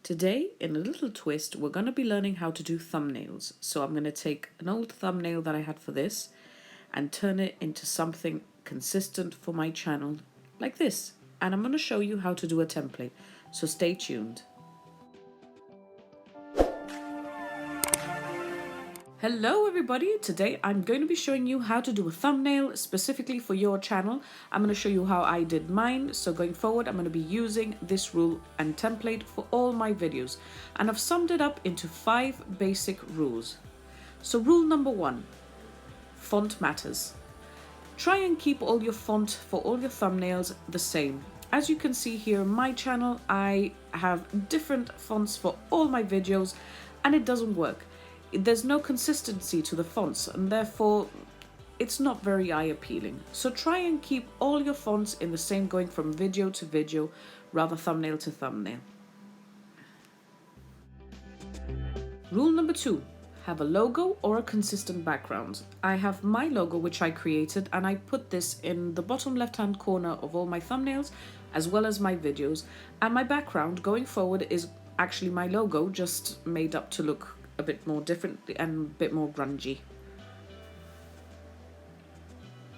Today, in a little twist, we're going to be learning how to do thumbnails. So I'm going to take an old thumbnail that I had for this and turn it into something consistent for my channel like this. And I'm going to show you how to do a template. So stay tuned. Hello everybody, today I'm going to be showing you how to do a thumbnail specifically for your channel. I'm going to show you how I did mine, so going forward I'm going to be using this rule and template for all my videos. And I've summed it up into 5 basic rules. So rule number 1, font matters. Try and keep all your font for all your thumbnails the same. As you can see here on my channel, I have different fonts for all my videos and it doesn't work. There's no consistency to the fonts and therefore it's not very eye appealing. So try and keep all your fonts in the same going from video to video, rather thumbnail to thumbnail. Rule number 2, have a logo or a consistent background. I have my logo which I created and I put this in the bottom left hand corner of all my thumbnails as well as my videos, and my background going forward is actually my logo just made up to look a bit more different and a bit more grungy.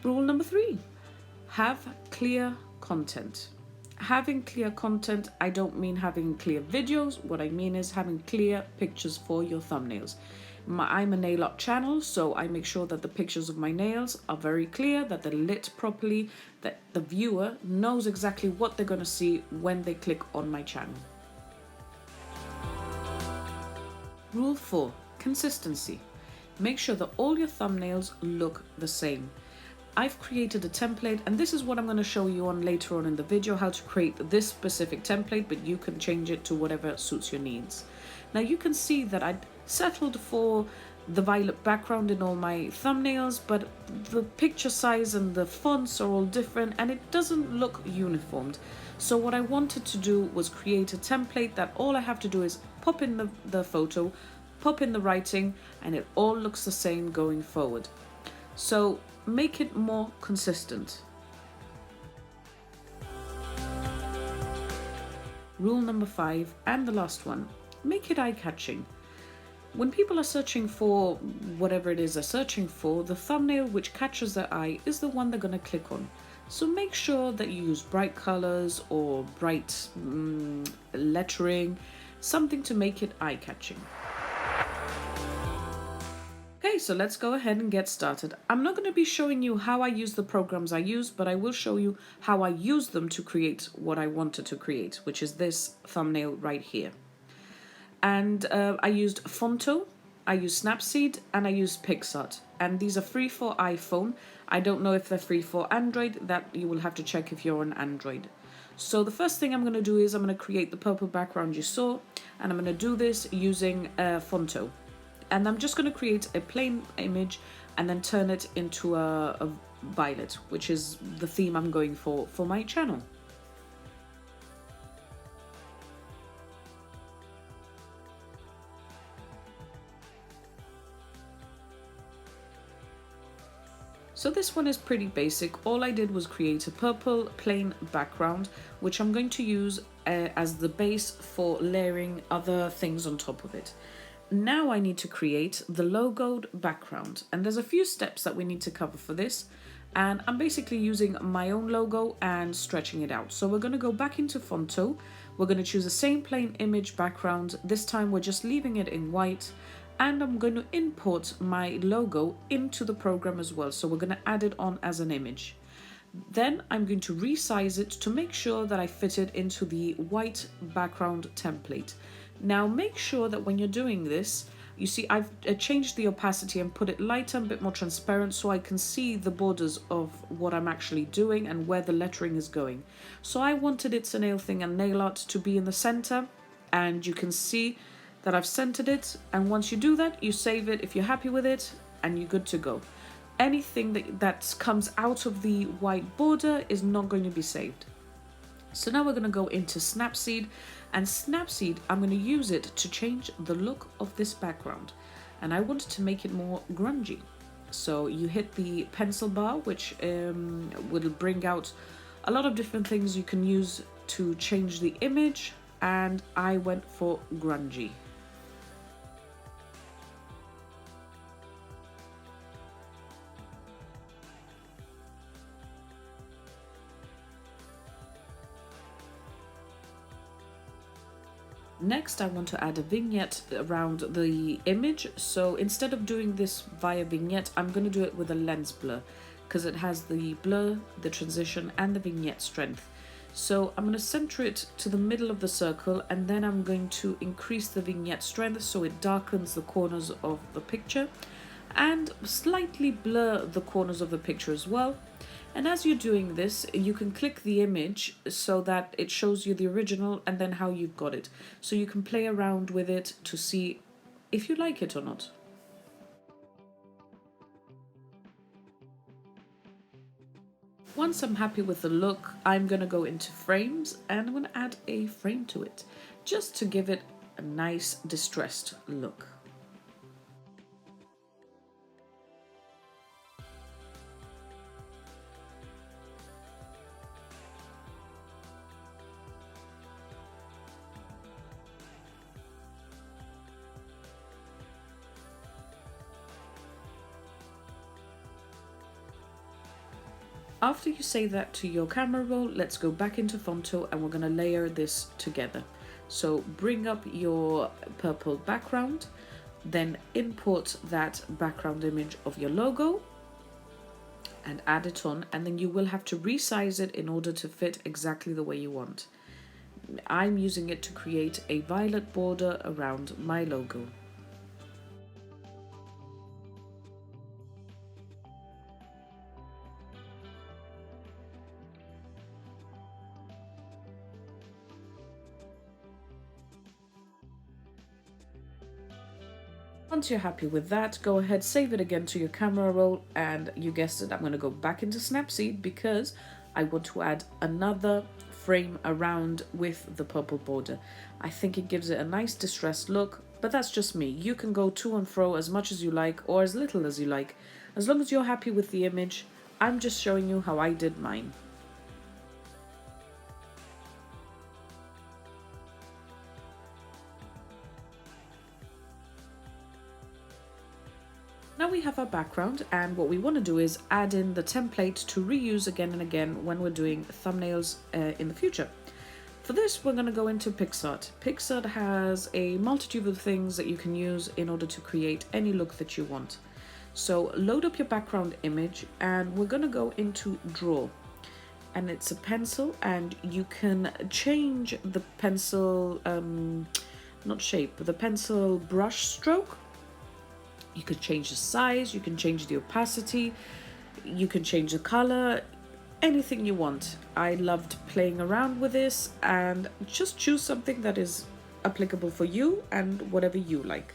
Rule number 3, have clear content. Having clear content, I don't mean having clear videos. What I mean is having clear pictures for your thumbnails. I'm a nail art channel, so I make sure that the pictures of my nails are very clear, that they're lit properly, that the viewer knows exactly what they're going to see when they click on my channel. Rule 4, consistency. Make sure that all your thumbnails look the same. I've created a template and this is what I'm going to show you on later on in the video, how to create this specific template, but you can change it to whatever suits your needs. Now you can see that I settled for the violet background in all my thumbnails, but the picture size and the fonts are all different and it doesn't look uniformed. So what I wanted to do was create a template that all I have to do is pop in the photo, pop in the writing, and it all looks the same going forward. So make it more consistent. Rule number 5, and the last one, make it eye-catching. When people are searching for whatever it is they're searching for, the thumbnail which catches their eye is the one they're going to click on. So make sure that you use bright colors or bright lettering, something to make it eye-catching. Okay, so let's go ahead and get started. I'm not going to be showing you how I use the programs I use, but I will show you how I use them to create what I wanted to create, which is this thumbnail right here. And I used Fonto, I used Snapseed, and I used PixArt. And these are free for iPhone. I don't know if they're free for Android. That you will have to check if you're on Android. So the first thing I'm going to do is I'm going to create the purple background you saw. And I'm going to do this using Fonto. And I'm just going to create a plain image and then turn it into a violet, which is the theme I'm going for my channel. So this one is pretty basic. All I did was create a purple plain background, which I'm going to use as the base for layering other things on top of it. Now I need to create the logoed background, and there's a few steps that we need to cover for this, and I'm basically using my own logo and stretching it out. So we're going to go back into Fonto. We're going to choose the same plain image background. This time we're just leaving it in white. And I'm going to import my logo into the program as well. So we're going to add it on as an image. Then I'm going to resize it to make sure that I fit it into the white background template. Now make sure that when you're doing this, you see I've changed the opacity and put it lighter, a bit more transparent, so I can see the borders of what I'm actually doing and where the lettering is going. So I wanted It's a Nail Thing and Nail Art to be in the center, and you can see that I've centered it, and once you do that, you save it if you're happy with it, and you're good to go. Anything that comes out of the white border is not going to be saved. So now we're going to go into Snapseed, and Snapseed, I'm going to use it to change the look of this background, and I wanted to make it more grungy. So you hit the pencil bar, which will bring out a lot of different things you can use to change the image. and I went for grungy. Next, I want to add a vignette around the image. So instead of doing this via vignette, I'm going to do it with a lens blur because it has the blur, the transition, and the vignette strength. So I'm going to center it to the middle of the circle, and then I'm going to increase the vignette strength so it darkens the corners of the picture and slightly blur the corners of the picture as well. And as you're doing this, you can click the image so that it shows you the original and then how you've got it. So you can play around with it to see if you like it or not. Once I'm happy with the look, I'm going to go into frames and I'm going to add a frame to it just to give it a nice distressed look. After you save that to your camera roll, let's go back into Fonto and we're going to layer this together. So bring up your purple background, then import that background image of your logo and add it on, and then you will have to resize it in order to fit exactly the way you want. I'm using it to create a violet border around my logo. Once you're happy with that, go ahead, save it again to your camera roll, and you guessed it, I'm going to go back into Snapseed because I want to add another frame around with the purple border. I think it gives it a nice distressed look, but that's just me. You can go to and fro as much as you like or as little as you like. As long as you're happy with the image, I'm just showing you how I did mine. Now we have our background, and what we want to do is add in the template to reuse again and again when we're doing thumbnails in the future. For this, we're going to go into PicsArt. PicsArt has a multitude of things that you can use in order to create any look that you want. So load up your background image, and we're going to go into Draw. And it's a pencil, and you can change the pencil, not shape, but the pencil brush stroke. You can change the size, you can change the opacity, you can change the color, anything you want. I loved playing around with this, and just choose something that is applicable for you and whatever you like.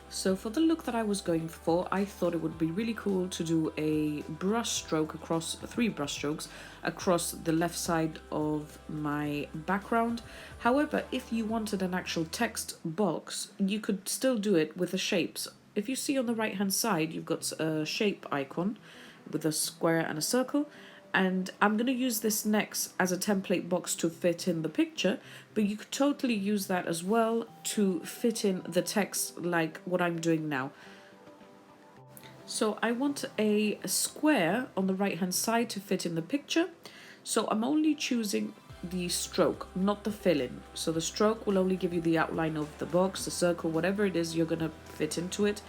So for the look that I was going for, I thought it would be really cool to do a brush stroke across, 3 brush strokes across the left side of my background. However, if you wanted an actual text box, you could still do it with the shapes. If you see on the right hand side, you've got a shape icon with a square and a circle. And I'm going to use this next as a template box to fit in the picture, but you could totally use that as well to fit in the text like what I'm doing now. So I want a square on the right hand side to fit in the picture. So I'm only choosing the stroke, not the fill-in. So the stroke will only give you the outline of the box, the circle, whatever it is you're going to fit into it.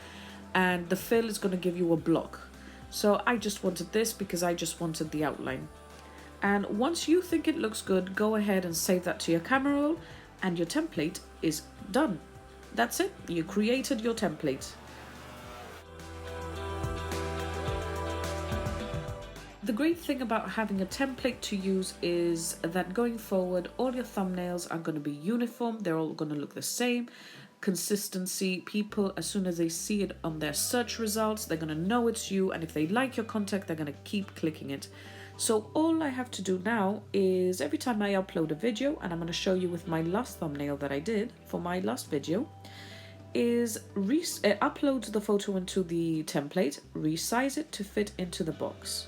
And the fill is going to give you a block. So I just wanted this because I just wanted the outline. And once you think it looks good, go ahead and save that to your camera roll, and your template is done. That's it. You created your template. The great thing about having a template to use is that going forward, all your thumbnails are going to be uniform. They're all going to look the same. Consistency, people, as soon as they see it on their search results, they're going to know it's you, and if they like your content, they're going to keep clicking it. So all I have to do now is every time I upload a video, and I'm going to show you with my last thumbnail that I did for my last video, is upload the photo into the template, resize it to fit into the box.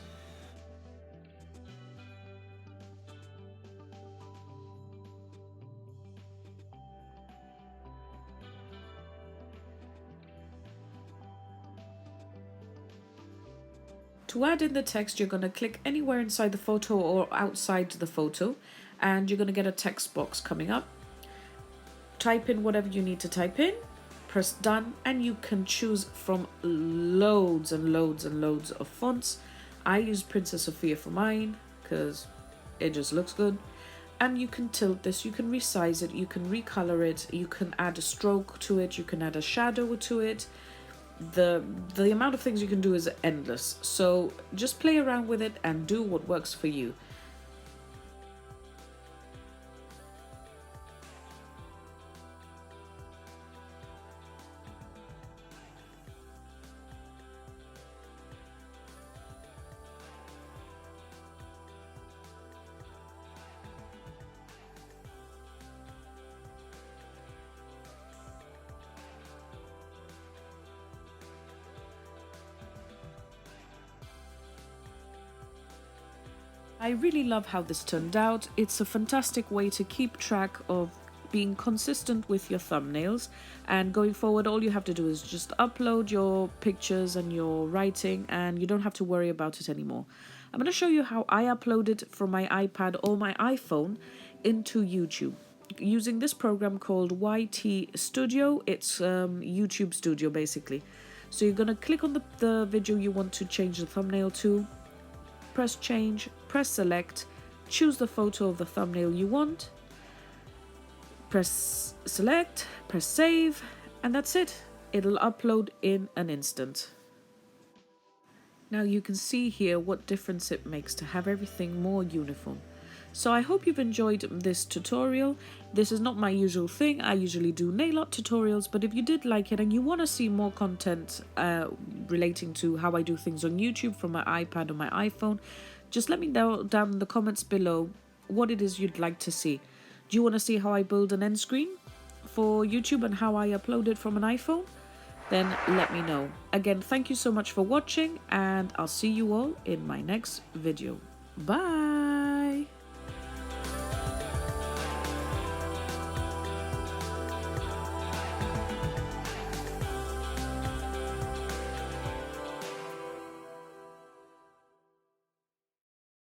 To add in the text, you're going to click anywhere inside the photo or outside the photo, and you're going to get a text box coming up. Type in whatever you need to type in, press done, and you can choose from loads and loads and loads of fonts. I use Princess Sophia for mine because it just looks good. And you can tilt this, you can resize it, you can recolor it, you can add a stroke to it, you can add a shadow to it. The amount of things you can do is endless. So just play around with it and do what works for you. I really love how this turned out. It's a fantastic way to keep track of being consistent with your thumbnails, and going forward all you have to do is just upload your pictures and your writing and you don't have to worry about it anymore. I'm going to show you how I upload it from my iPad or my iPhone into YouTube using this program called YT Studio. It's YouTube Studio basically. So you're going to click on the video you want to change the thumbnail to, press change, press select, choose the photo of the thumbnail you want, press select, press save, and that's it. It'll upload in an instant. Now you can see here what difference it makes to have everything more uniform. So I hope you've enjoyed this tutorial. This is not my usual thing. I usually do nail art tutorials, but if you did like it and you want to see more content relating to how I do things on YouTube from my iPad or my iPhone, just let me know down in the comments below what it is you'd like to see. Do you want to see how I build an end screen for YouTube and how I upload it from an iPhone? Then let me know. Again, thank you so much for watching, and I'll see you all in my next video. Bye!